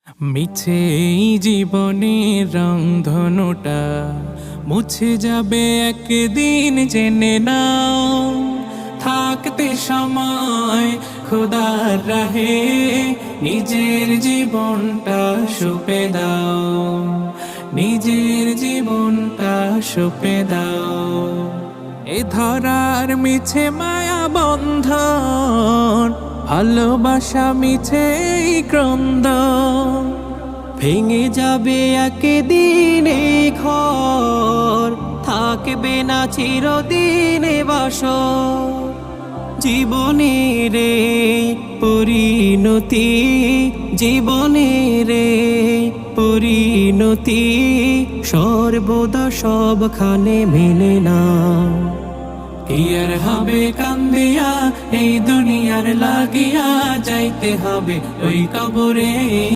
মিছে এই জীবনের রংধনুটা মুছে যাবে একদিন, জেনে নাও। থাকতে সময় খোদার রাহে নিজের জীবনটা সঁপে দাও, নিজের জীবনটা সঁপে দাও। এ ধরার মিছে মায়া বন্ধন, ভালোবাসা মিছে এই ক্রন্দন, ভেঙে যাবে একদিন এই ঘর, থাকবে না চিরদিনে বাসর। জীবনের এই পরিণতি, জীবনের এই পরিণতি সর্বদা সবখানে মেনে না। কি আর হবে কান্দিয়া এই দুনিয়ার লাগিয়া, যাইতে হবে ওই কবরে।